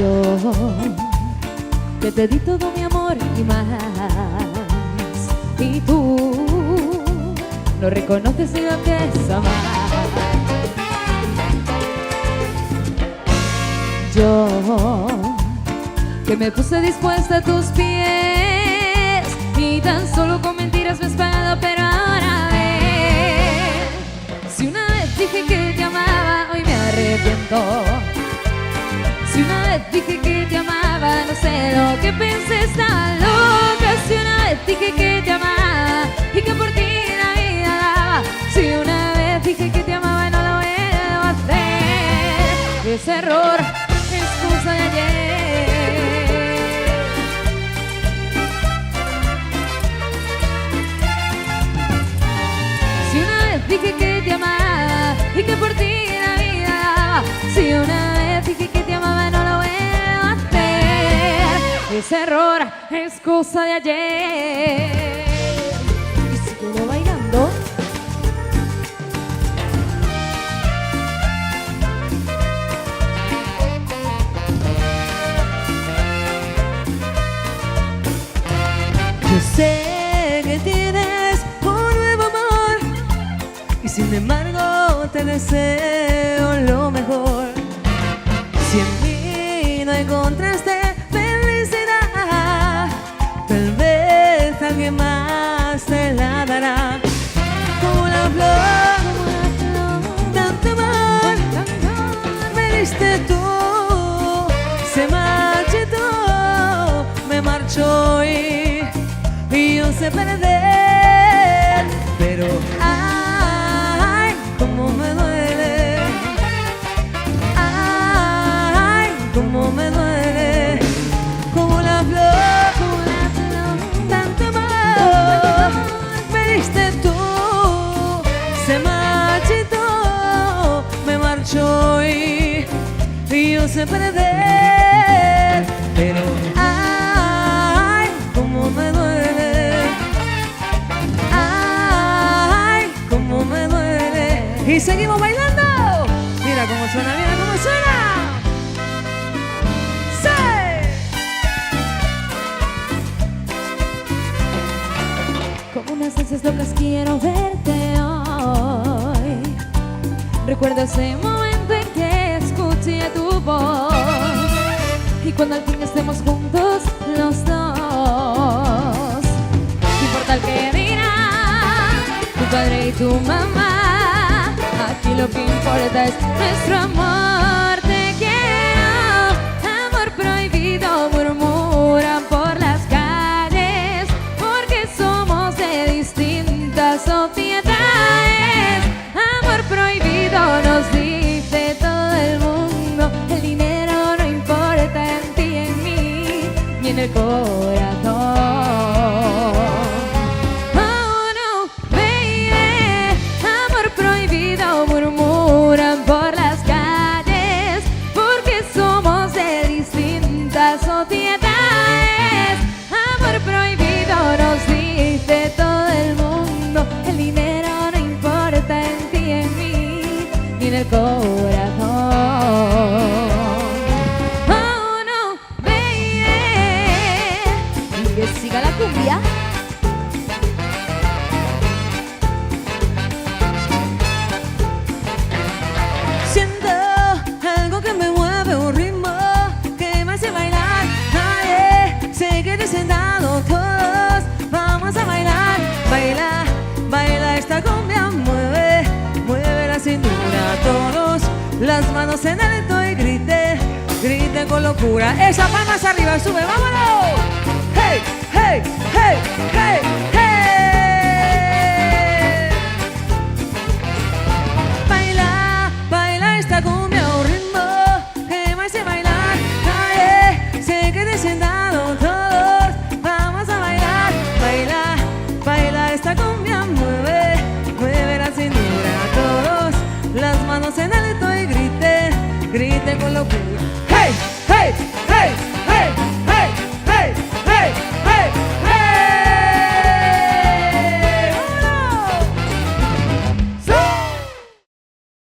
Yo que te di todo mi amor y más, y tú no reconoces ni lo que es amar. Yo que me puse dispuesta a tus pies y tan solo con mentiras me has pagado, pero ahora ves. Si una vez dije que te amaba, hoy me arrepiento. Si una vez dije que te amaba, no sé lo que pensé, estaba loca. Si una vez dije que te amaba y que por ti la vida daba. Si una vez dije que te amaba, no lo vuelvo a hacer. Ese error es cosa de ayer. Si una vez dije que te amaba y que por ti la vida daba. Si una vez dije que te amaba, no lo vuelvo a hacer. Ese error es cosa de ayer. Y sigo bailando. Yo sé que tienes un nuevo amor y sin embargo te deseo lo mejor. Si en mí no encontraste felicidad, tal vez alguien más te la dará. Como la flor, tanto amor me diste tú, se marchitó, me marchó y yo sé perder, pero ay, cómo me duele, ay, cómo me duele, como la flor, tanto amor me diste tú, se marchitó, me marchó y yo sé perder, pero ay, cómo me duele. Y seguimos bailando. Mira cómo suena, mira cómo suena. ¡Sí! Como unas ansias locas quiero verte hoy. Recuerdo ese momento en que escuché tu voz. Y cuando al fin estemos juntos los dos, no importa el que dirán tu padre y tu mamá, aquí lo que importa es nuestro amor. Te quiero, amor prohibido, murmuran por las calles, porque somos de distintas sociedades. Amor prohibido nos dice todo el mundo, el dinero no importa en ti, en mí, ni en el corazón. Murmuran por las calles, porque somos de distintas sociedades. Amor prohibido nos dice todo el mundo, el dinero no importa en ti, en mí, ni en el corazón. Oh no, baby. Y que siga la cumbia. Sentado todos, vamos a bailar, baila, baila esta cumbia, mueve, mueve la cintura, todos, las manos en alto y grite, grite con locura, esa palmas arriba, sube, vámonos.